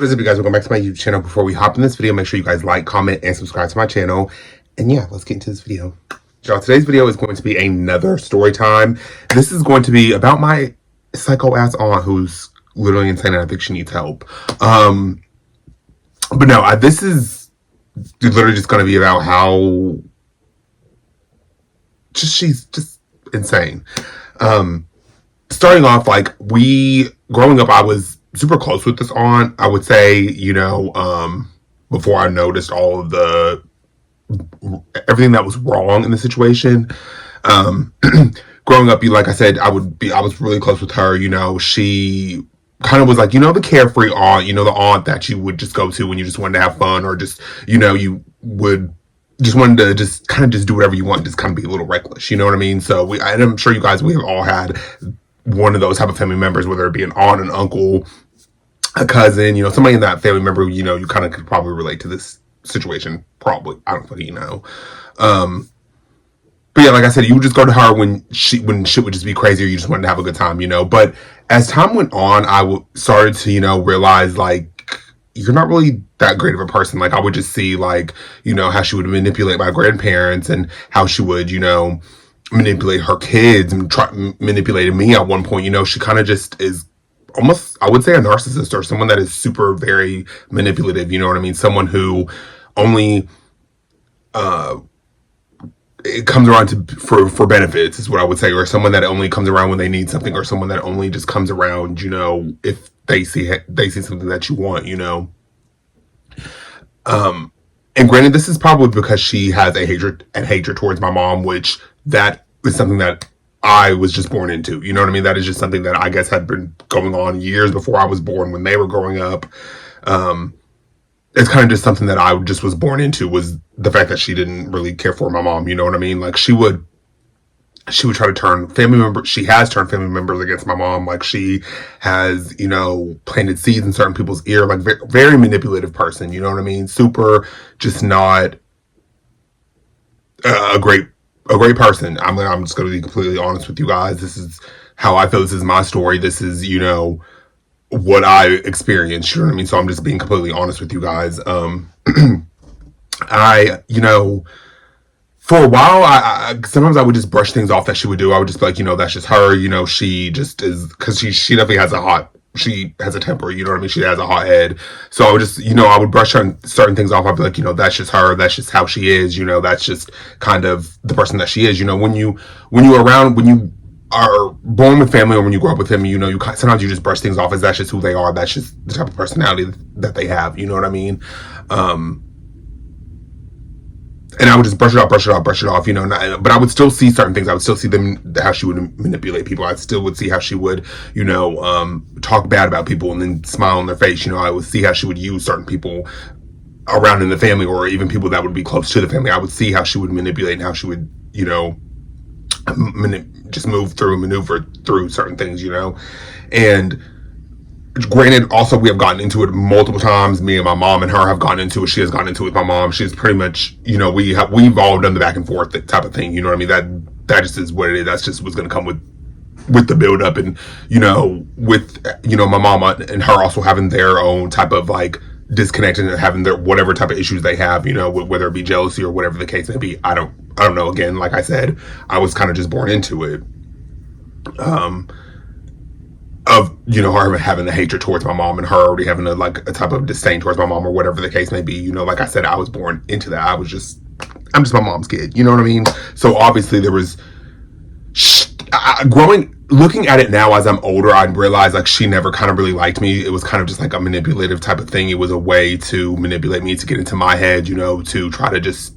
What is up, you guys? Welcome back to my YouTube channel. Before we hop in this video, make sure you guys like, comment, and subscribe to my channel. And yeah, let's get into this video. Y'all, today's video is going to be another story time. This is going to be about my psycho ass aunt who's literally insane and I think she needs help. But no, this is literally just going to be about how she's just insane. Starting off, growing up, I was super close with this aunt. I would say, before I noticed all of everything that was wrong in the situation. Growing up, like I said, I was really close with her. She kind of was like, the carefree aunt, the aunt that you would just go to when you just wanted to have fun, or just, you would just wanted to just kind of just do whatever you want, just kind of be a little reckless, you know what I mean? So and I'm sure you guys, we have all had one of those type of family members, whether it be an aunt, an uncle, a cousin, somebody in that family member, you kind of could probably relate to this situation. Probably. I don't fucking know. But yeah, like I said, you would just go to her when shit would just be crazy, or you just wanted to have a good time, But as time went on, started to, realize, you're not really that great of a person. Like, I would just see, how she would manipulate my grandparents, and how she would, manipulate her kids, and manipulated me at one point. She kind of just is almost, I would say, a narcissist, or someone that is super, very manipulative, you know what I mean? Someone who only it comes around for benefits, is what I would say, or someone that only comes around when they need something, or someone that only just comes around, if they see something that you want, And granted, this is probably because she has a hatred towards my mom, which that is something that I was just born into. You know what I mean? That is just something that I guess had been going on years before I was born, when they were growing up. It's kind of just something that I just was born into, was the fact that she didn't really care for my mom. You know what I mean? Like, she would try to turn family members. She has turned family members against my mom. Like, she has, planted seeds in certain people's ear. Like, very manipulative person. You know what I mean? Super, just not a great person. I'm just going to be completely honest with you guys. This is how I feel. This is my story. This is, what I experienced. You know what I mean? So I'm just being completely honest with you guys. For a while, I sometimes I would just brush things off that she would do. I would just be like, that's just her. She just is, because she definitely she has a temper. You know what I mean? She has a hot head. So I would just, I would brush certain things off. I'd be like, that's just her. That's just how she is. That's just kind of the person that she is. When you are born with family, or when you grow up with them, sometimes you just brush things off as that's just who they are. That's just the type of personality that they have. You know what I mean? And I would just brush it off, but I would still see certain things. I would still see how she would manipulate people. I still would see how she would, talk bad about people and then smile on their face. I would see how she would use certain people around in the family, or even people that would be close to the family. I would see how she would manipulate, and how she would, just maneuver through certain things, and granted, also, we have gotten into it multiple times. Me and my mom and her have gotten into it. She has gotten into it with my mom. She's pretty much, we've all done the back and forth type of thing. You know what I mean? That just is what it is. That's just what's going to come with the build up, and with my mom and her also having their own type of disconnect, and having their whatever type of issues they have, whether it be jealousy or whatever the case may be. I don't know. Again, like I said, I was kind of just born into it. Of her having a hatred towards my mom, and her already having a type of disdain towards my mom, or whatever the case may be. Like I said, I was born into that. I'm just my mom's kid. You know what I mean? So obviously there was looking at it now as I'm older, I realized she never kind of really liked me. It was kind of just a manipulative type of thing. It was a way to manipulate me, to get into my head, to try to just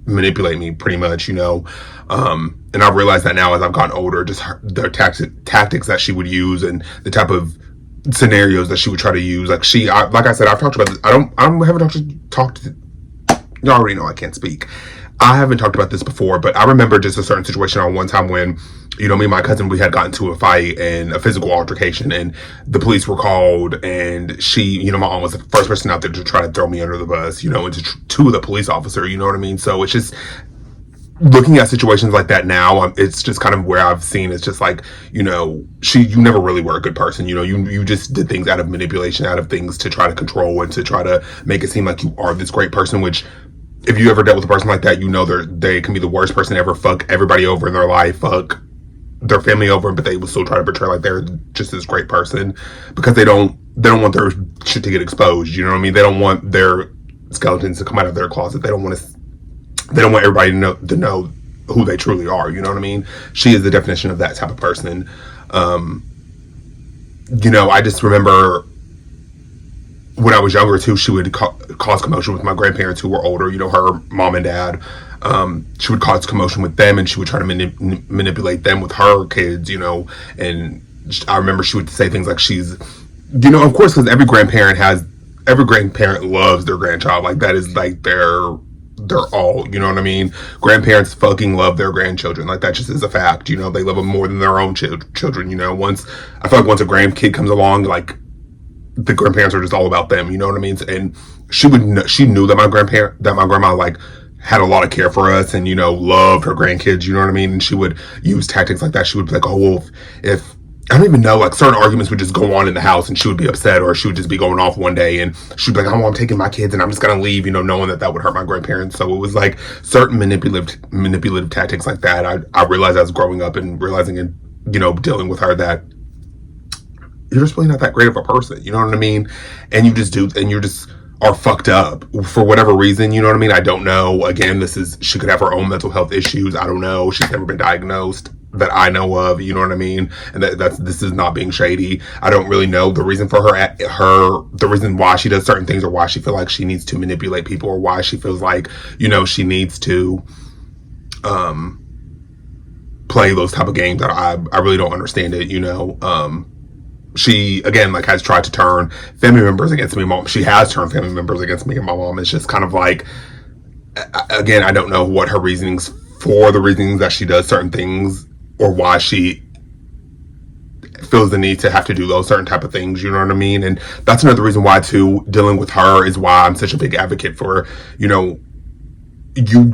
manipulate me, pretty much, and I've realized that now as I've gotten older, just the tactics that she would use, and the type of scenarios that she would try to use. Like I said, I've talked about this. I haven't talked to, you already know I can't speak. I haven't talked about this before, but I remember just a certain situation on one time when, me and my cousin, we had gotten into a fight and a physical altercation, and the police were called, and she, my aunt was the first person out there to try to throw me under the bus, and to the police officer, you know what I mean? So it's just, looking at situations like that now, it's just kind of where I've seen it's just like, you never really were a good person. You just did things out of manipulation, out of things to try to control and to try to make it seem like you are this great person, which if you ever dealt with a person like that, they can be the worst person ever, fuck everybody over in their life, fuck their family over, but they will still try to portray like they're just this great person because they don't want their shit to get exposed. You know what I mean? They don't want their skeletons to come out of their closet. They don't want everybody to know who they truly are. You know what I mean? She is the definition of that type of person. I just remember when I was younger too, she would cause commotion with my grandparents who were older. Her mom and dad. She would cause commotion with them, and she would try to manipulate them with her kids. And I remember she would say things like she's, of course, because every grandparent loves their grandchild. Like that is like their all, you know what I mean? Grandparents fucking love their grandchildren. Like that just is a fact. They love them more than their own children. I feel like once a grandkid comes along, like the grandparents are just all about them. You know what I mean? And she knew that my grandma like had a lot of care for us and loved her grandkids. You know what I mean? And she would use tactics like that. She would be like, oh, well, if I don't even know, like certain arguments would just go on in the house and she would be upset, or she would just be going off one day and she'd be like, oh, I'm taking my kids and I'm just gonna leave, knowing that would hurt my grandparents. So it was like certain manipulative tactics like that. I realized as growing up and realizing and dealing with her that you're just really not that great of a person. You know what I mean? And you just are fucked up for whatever reason. You know what I mean? I don't know. Again, she could have her own mental health issues. I don't know. She's never been diagnosed that I know of. You know what I mean? And this is not being shady. I don't really know the reason for the reason why she does certain things, or why she feels like she needs to manipulate people, or why she feels like, she needs to, play those type of games. That I really don't understand it. She, again, like, has tried to turn family members against me. She has turned family members against me and my mom. It's just kind of like, again, I don't know what her reasonings that she does certain things, or why she feels the need to have to do those certain type of things. You know what I mean? And that's another reason why, too, dealing with her is why I'm such a big advocate for, you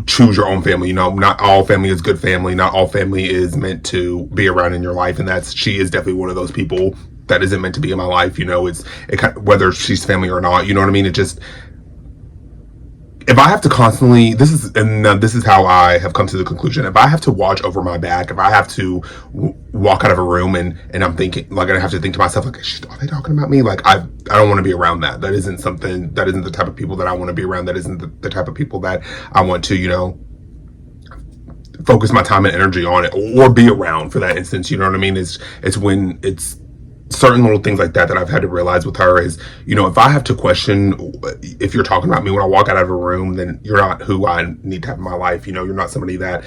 choose your own family. Not all family is good family. Not all family is meant to be around in your life. And she is definitely one of those people that isn't meant to be in my life. Whether she's family or not, you know what I mean? If I have to constantly, this is how I have come to the conclusion. If I have to watch over my back, if I have to walk out of a room and I'm thinking, like, I have to think to myself, like, are they talking about me? Like, I don't want to be around that. That isn't the type of people that I want to be around. That isn't the type of people that I want to, focus my time and energy on it, or be around for that instance. You know what I mean? It's when it's certain little things like that I've had to realize with her is, if I have to question if you're talking about me when I walk out of a room, then you're not who I need to have in my life. You're not somebody that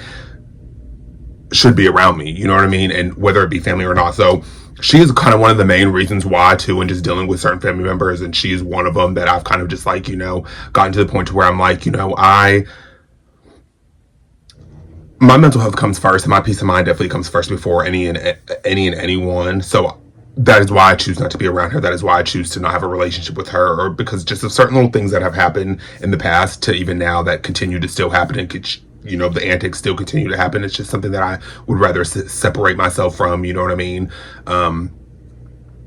should be around me. You know what I mean? And whether it be family or not. So she is kind of one of the main reasons why, too, and just dealing with certain family members. And she is one of them that I've kind of just like, gotten to the point to where I'm like, my mental health comes first, and my peace of mind definitely comes first before any and anyone. So that is why I choose not to be around her. That is why I choose to not have a relationship with her, or because just of certain little things that have happened in the past to even now that continue to still happen, and the antics still continue to happen. It's just something that I would rather separate myself from. You know what I mean?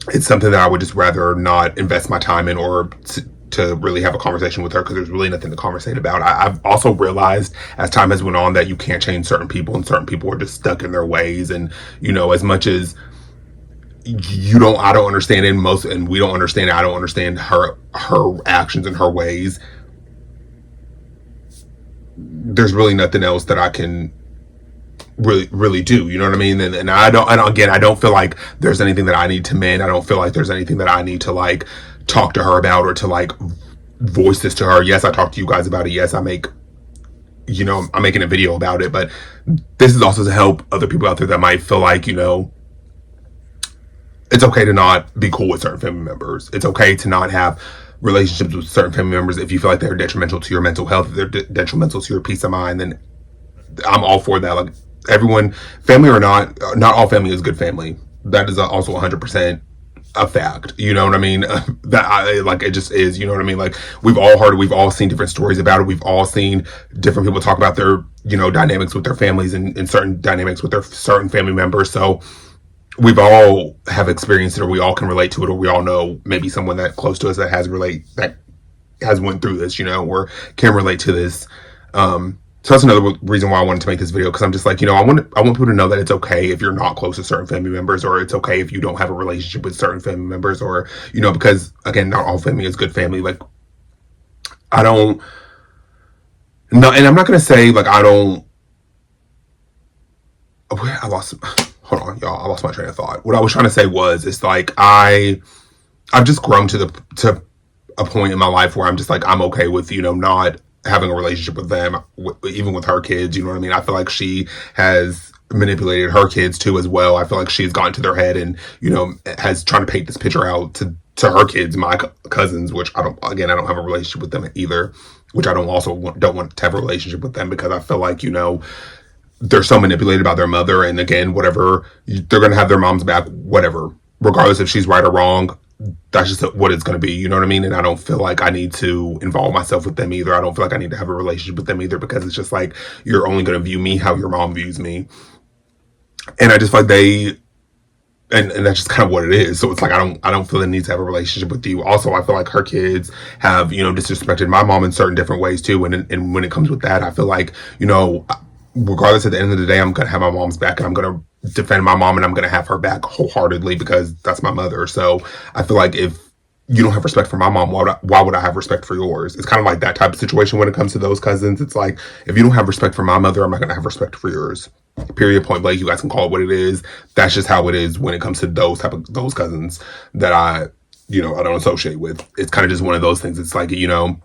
It's something that I would just rather not invest my time in, or to really have a conversation with her, because there's really nothing to conversate about. I've also realized as time has went on that you can't change certain people, and certain people are just stuck in their ways. And as much as I don't understand it, and we don't understand it, I don't understand her actions and her ways. There's really nothing else that I can really do. You know what I mean? And I don't feel like there's anything that I need to mend. I don't feel like there's anything that I need to, like, talk to her about, or to, like, voice this to her. Yes, I talk to you guys about it. Yes, I'm making a video about it, but this is also to help other people out there that might feel like, it's okay to not be cool with certain family members. It's okay to not have relationships with certain family members if you feel like they're detrimental to your mental health, if they're detrimental to your peace of mind. Then I'm all for that. Like, everyone, family or not all family is good family. That is also 100% a fact, you know what I mean? That like, it just is, you know what I mean? Like, we've all heard it, we've all seen different stories about it, we've all seen different people talk about their, you know, dynamics with their families and certain dynamics with their certain family members. So we've all have experienced it, or we all can relate to it, or we all know maybe someone that close to us that has went through this, you know, or can relate to this. So that's another reason why I wanted to make this video, because I'm just like, you know, I want people to know that it's okay if you're not close to certain family members, or it's okay if you don't have a relationship with certain family members, or, you know, because again, not all family is good family. Like, I don't, no, and I'm not gonna say like I lost, hold on, y'all, I lost my train of thought. What I was trying to say was, it's like, I've just grown to a point in my life where I'm just like, I'm okay with, you know, not having a relationship with them, even with her kids, you know what I mean? I feel like she has manipulated her kids too as well. I feel like she's gotten to their head and, you know, has trying to paint this picture out to her kids, my cousins, which I don't have a relationship with them either, which I don't want to have a relationship with them, because I feel like, you know, they're so manipulated by their mother, and again, whatever, they're going to have their mom's back, whatever, regardless if she's right or wrong. That's just what it's going to be, you know what I mean? And I don't feel like I need to involve myself with them either. I don't feel like I need to have a relationship with them either, because it's just like, you're only going to view me how your mom views me. And I just feel like and that's just kind of what it is. So it's like, I don't feel the need to have a relationship with you. Also, I feel like her kids have, you know, disrespected my mom in certain different ways too. And when it comes with that, I feel like, you know, regardless, at the end of the day, I'm going to have my mom's back, and I'm going to defend my mom, and I'm going to have her back wholeheartedly, because that's my mother. So I feel like if you don't have respect for my mom, why would I have respect for yours? It's kind of like that type of situation when it comes to those cousins. It's like, if you don't have respect for my mother, I'm not going to have respect for yours. Period, point blank. You guys can call it what it is. That's just how it is when it comes to those cousins that I don't associate with. It's kind of just one of those things. It's like, you know,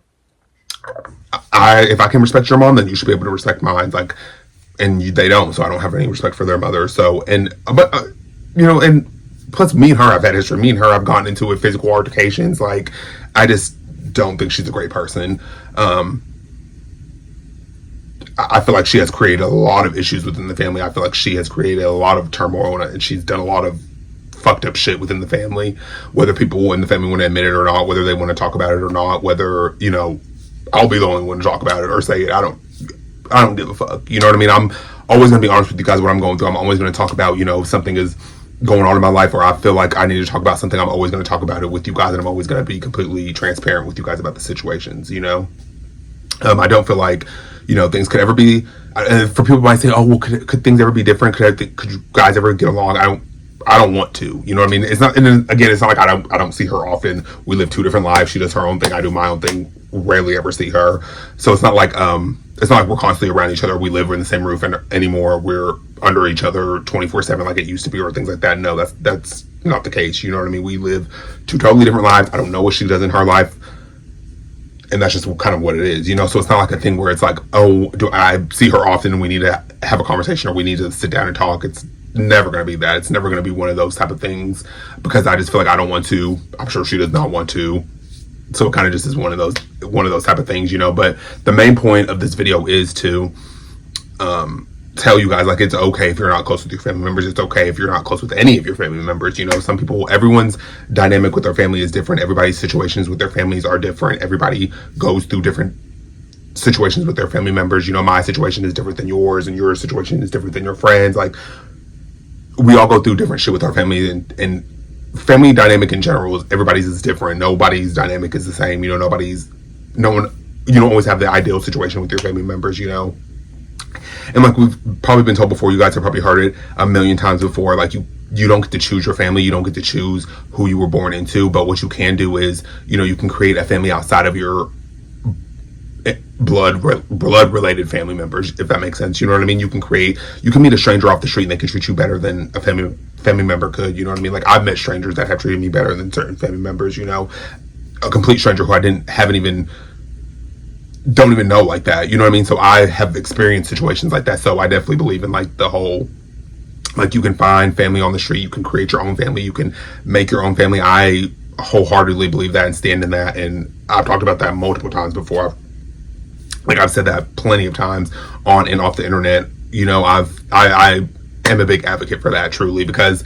if I can respect your mom, then you should be able to respect mine. Like, and they don't, so I don't have any respect for their mother. So, you know, and plus, me and her, I've had history. Me and her, I've gotten into it, physical altercations. Like, I just don't think she's a great person. I feel like she has created a lot of issues within the family. I feel like she has created a lot of turmoil, and she's done a lot of fucked up shit within the family, whether people in the family want to admit it or not, whether they want to talk about it or not, whether, you know, I'll be the only one to talk about it or say it. I don't give a fuck. You know what I mean? I'm always going to be honest with you guys what I'm going through. I'm always going to talk about, you know, if something is going on in my life, or I feel like I need to talk about something, I'm always going to talk about it with you guys, and I'm always going to be completely transparent with you guys about the situations, you know? I don't feel like, you know, things could ever be, for people might say, oh, well, could things ever be different? Could you guys ever get along? I don't want to, you know what I mean? It's not, and then, again, it's not like I don't see her often. We live two different lives. She does her own thing. I do my own thing. Rarely ever see her. So it's not like we're constantly around each other. We live in the same roof anymore. We're under each other 24/7 like it used to be, or things like that. No, that's not the case. You know what I mean? We live two totally different lives. I don't know what she does in her life, and that's just kind of what it is, you know? So it's not like a thing where it's like, oh, do I see her often and we need to have a conversation, or we need to sit down and talk. It's never going to be that. It's never going to be one of those type of things, because I just feel like I don't want to. I'm sure she does not want to. So it kind of just is one of those type of things, you know? But the main point of this video is to tell you guys, like, it's okay if you're not close with your family members. It's okay if you're not close with any of your family members. You know, some people, everyone's dynamic with their family is different. Everybody's situations with their families are different. Everybody goes through different situations with their family members. You know, my situation is different than yours, and your situation is different than your friends. Like, we all go through different shit with our family, and family dynamic in general, everybody's is different. Nobody's dynamic is the same. You know, you don't always have the ideal situation with your family members, you know? And like we've probably been told before, you guys have probably heard it a million times before, like you don't get to choose your family. You don't get to choose who you were born into. But what you can do is, you know, you can create a family outside of your blood related family members, if that makes sense. You know what I mean? You can meet a stranger off the street and they can treat you better than a family member could. You know what I mean? Like, I've met strangers that have treated me better than certain family members, you know? A complete stranger who I don't even know like that, you know what I mean? So I have experienced situations like that. So I definitely believe in like the whole, like, you can find family on the street, you can create your own family, you can make your own family. I wholeheartedly believe that and stand in that, and I've talked about that multiple times before. I've said that plenty of times on and off the internet. You know, I am a big advocate for that, truly, because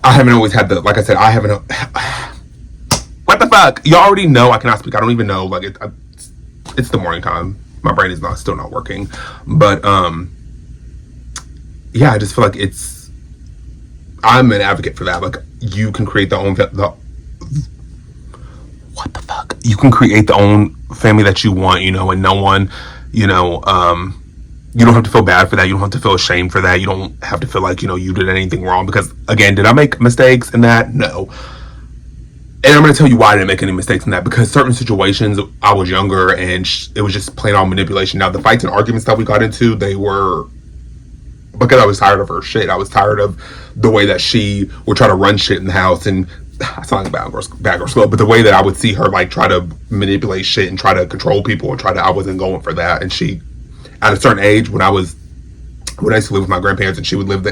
I haven't always had the, like I said, I haven't, what the fuck? You already know I cannot speak. I don't even know, like, it's the morning time. My brain is still not working. But, yeah, I just feel like I'm an advocate for that. Like, you can create what the fuck? You can create the own family that you want, and no one, you know, you don't have to feel bad for that. You don't have to feel ashamed for that. You don't have to feel like, you did anything wrong. Because, again, did I make mistakes in that? No. And I'm going to tell you why I didn't make any mistakes in that. Because certain situations, I was younger, and it was just plain on manipulation. Now, the fights and arguments that we got into, they were because I was tired of her shit. I was tired of the way that she would try to run shit in the house. And I sound like bad girl slow, but the way that I would see her like try to manipulate shit and try to control people and I wasn't going for that. And she, at a certain age, when I used to live with my grandparents and she lived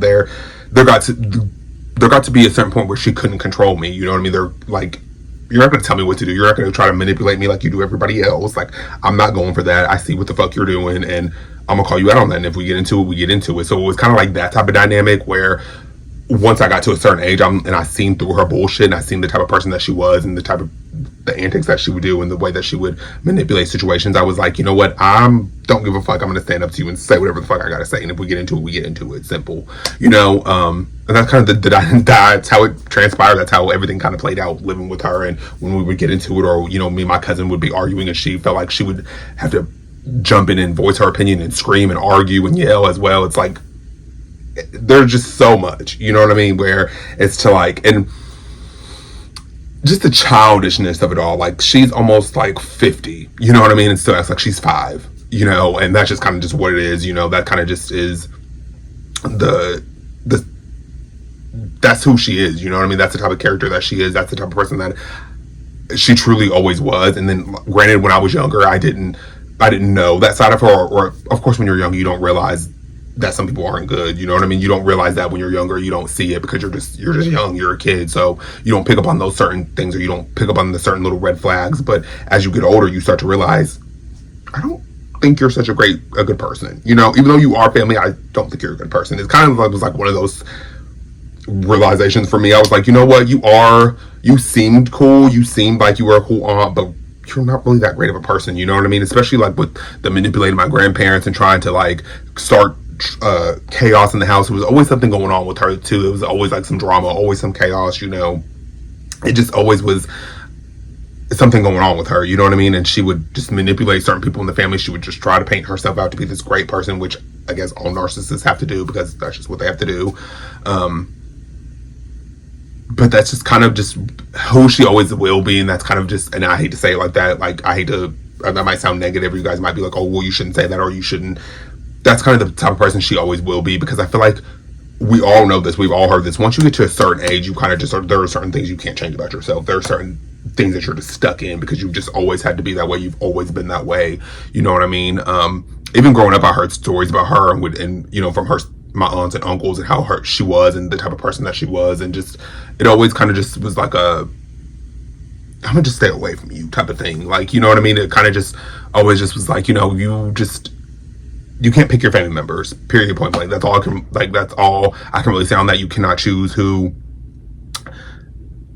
there, there got to be a certain point where she couldn't control me. You know what I mean? They're like, you're not going to tell me what to do. You're not going to try to manipulate me like you do everybody else. Like, I'm not going for that. I see what the fuck you're doing, and I'm going to call you out on that. And if we get into it, we get into it. So it was kind of like that type of dynamic where once I got to a certain age, and I seen through her bullshit, and I seen the type of person that she was, and the antics that she would do, and the way that she would manipulate situations, I was like, you know what? Don't give a fuck. I'm going to stand up to you and say whatever the fuck I got to say. And if we get into it, we get into it. Simple, and that's kind of that's how it transpired. That's how everything kind of played out living with her. And when we would get into it, or, me and my cousin would be arguing, and she felt like she would have to jump in and voice her opinion and scream and argue and yell as well. It's like, there's just so much, you know what I mean, where it's to like, and just the childishness of it all. Like, she's almost like 50, you know what I mean, and still acts like she's 5, and that's just kind of just what it is. That kind of just is that's who she is, you know what I mean. That's the type of character that she is. That's the type of person that she truly always was. And then, granted, when I was younger, I didn't know that side of her, or of course when you're young, you don't realize that some people aren't good, you know what I mean? You don't realize that when you're younger. You don't see it because you're just young, you're a kid, so you don't pick up on those certain things, or you don't pick up on the certain little red flags. But as you get older, you start to realize, I don't think you're such a good person, even though you are family. I don't think you're a good person. It's kind of like, it was like one of those realizations for me. I was like, you know what, you seemed cool, you seemed like you were a cool aunt, but you're not really that great of a person, you know what I mean? Especially like with the manipulating my grandparents and trying to like start chaos in the house. There was always something going on with her too. It was always like some drama, always some chaos, it just always was something going on with her, you know what I mean? And she would just manipulate certain people in the family. She would just try to paint herself out to be this great person, which I guess all narcissists have to do, because that's just what they have to do. But that's just kind of just who she always will be. And that's kind of just, and I hate to say it like that, like I hate to, that might sound negative, or you guys might be like, oh well, you shouldn't say that, or you shouldn't. That's kind of the type of person she always will be, because I feel like we all know this, we've all heard this. Once you get to a certain age, you kind of just, there are certain things you can't change about yourself. There are certain things that you're just stuck in because you've just always had to be that way. You've always been that way, you know what I mean? Even growing up, I heard stories about her and from my aunts and uncles, and how she was and the type of person that she was, and just, it always kind of just was like I'm gonna just stay away from you type of thing. Like, you know what I mean? It kind of just always just was like, you can't pick your family members, period, point blank. That's all I can really say on that. You cannot choose who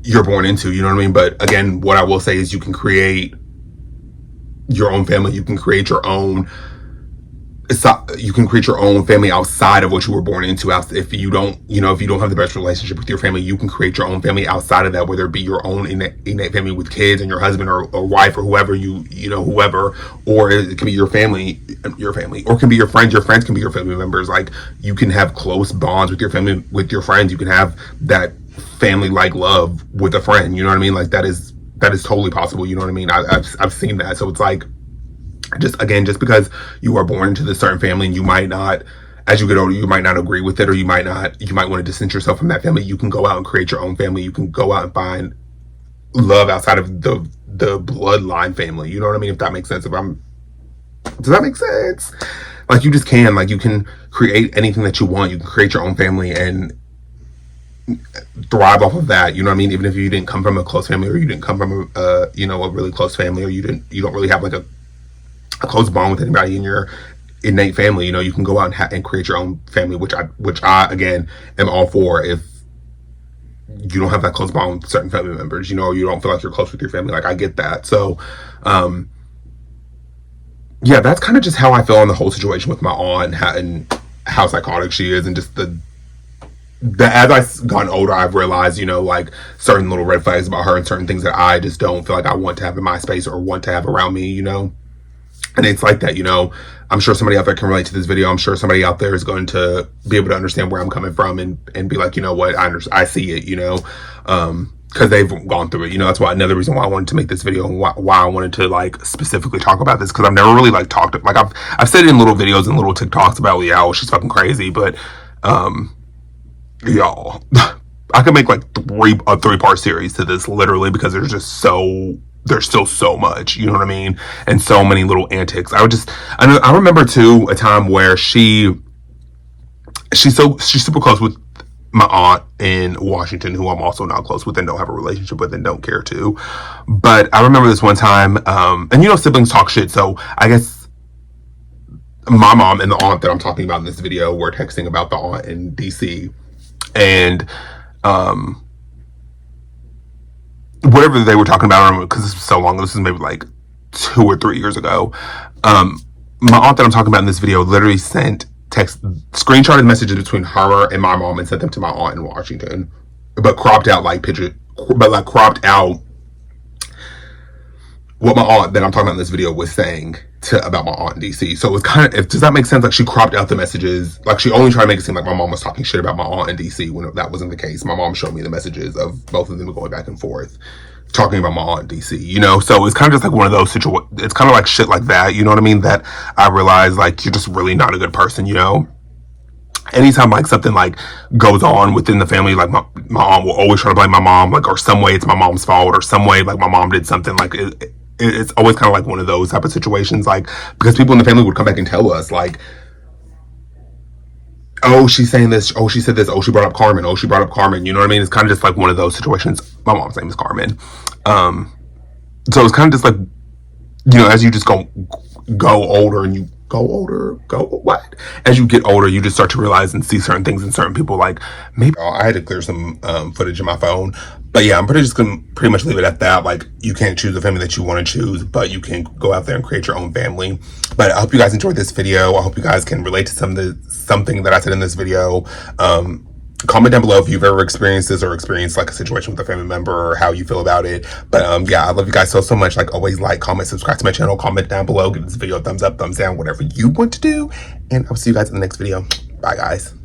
you're born into, you know what I mean? But again, what I will say is you can create your own family. You can create your own family outside of what you were born into. If you don't have the best relationship with your family, you can create your own family outside of that, whether it be your own innate family with kids and your husband or wife or whoever, whoever, or it can be your family, or it can be your friends. Your friends can be your family members. Like, you can have close bonds with your family, with your friends. You can have that family-like love with a friend, you know what I mean? Like, that is totally possible, you know what I mean? I've seen that. So it's like, just because you are born into this certain family, and you might not, as you get older, you might not agree with it, or you might want to distance yourself from that family. You can go out and create your own family. You can go out and find love outside of the bloodline family. You know what I mean? If that makes sense. Does that make sense? Like, you just can. Like, you can create anything that you want. You can create your own family and thrive off of that. You know what I mean? Even if you didn't come from a close family, or you didn't come from a really close family, or you don't really have like a close bond with anybody in your innate family, you can go out and create your own family, which I again am all for. If you don't have that close bond with certain family members. You know, you don't feel like you're close with your family. Like, I get that. So, yeah, that's kind of just how I feel on the whole situation with my aunt and how psychotic she is, and just the as I've gotten older, I've realized, you know, like certain little red flags about her and certain things that I just don't feel like I want to have in my space or want to have around me, you know. And it's like that, you know. I'm sure somebody out there can relate to this video. I'm sure somebody out there is going to be able to understand where I'm coming from and be like, you know what, I see it, you know. Because they've gone through it, you know. That's why another reason why I wanted to make this video and why I wanted to like specifically talk about this, because I've never really like talked, like I've said it in little videos and little TikToks about, yeah, well, she's fucking crazy, but y'all, I could make like a 3-part series to this, literally, because there's still so much, you know what I mean, and so many little antics. I remember too a time where she's super close with my aunt in Washington, who I'm also not close with and don't have a relationship with and don't care to. But I remember this one time, and you know, siblings talk shit, so I guess my mom and the aunt that I'm talking about in this video were texting about the aunt in DC, and whatever they were talking about, because this was so long, this is maybe like 2 or 3 years ago, my aunt that I'm talking about in this video literally sent screenshotted messages between her and my mom and sent them to my aunt in Washington, but cropped out cropped out what my aunt that I'm talking about in this video was saying about my aunt in DC. So it was kind of, does that make sense? Like, she cropped out the messages. Like, she only tried to make it seem like my mom was talking shit about my aunt in DC, when that wasn't the case. My mom showed me the messages of both of them going back and forth, talking about my aunt in DC, you know? So it's kind of just like one of those situations. It's kind of like shit like that, you know what I mean? That I realized, like, you're just really not a good person, you know? Anytime like something like goes on within the family, like my aunt will always try to blame my mom, like, or some way it's my mom's fault, or some way like my mom did something. Like, it's always kind of like one of those type of situations, like, because people in the family would come back and tell us, like, oh, she's saying this, oh, she said this, oh, she brought up Carmen, oh, she brought up Carmen, you know what I mean? It's kind of just like one of those situations. My mom's name is Carmen. So it's kind of just like, you know, as you just go older, and you as you get older, you just start to realize and see certain things in certain people. Like, maybe I had to clear some footage in my phone, but yeah, I'm just gonna pretty much leave it at that. Like, you can't choose the family that you want to choose, but you can go out there and create your own family. But I hope you guys enjoyed this video. I hope you guys can relate to something that I said in this video. Comment down below if you've ever experienced this, or experienced like a situation with a family member, or how you feel about it. But yeah, I love you guys so much. Like always, like, comment, subscribe to my channel, comment down below, give this video a thumbs up, thumbs down, whatever you want to do. And I'll see you guys in the next video. Bye, guys.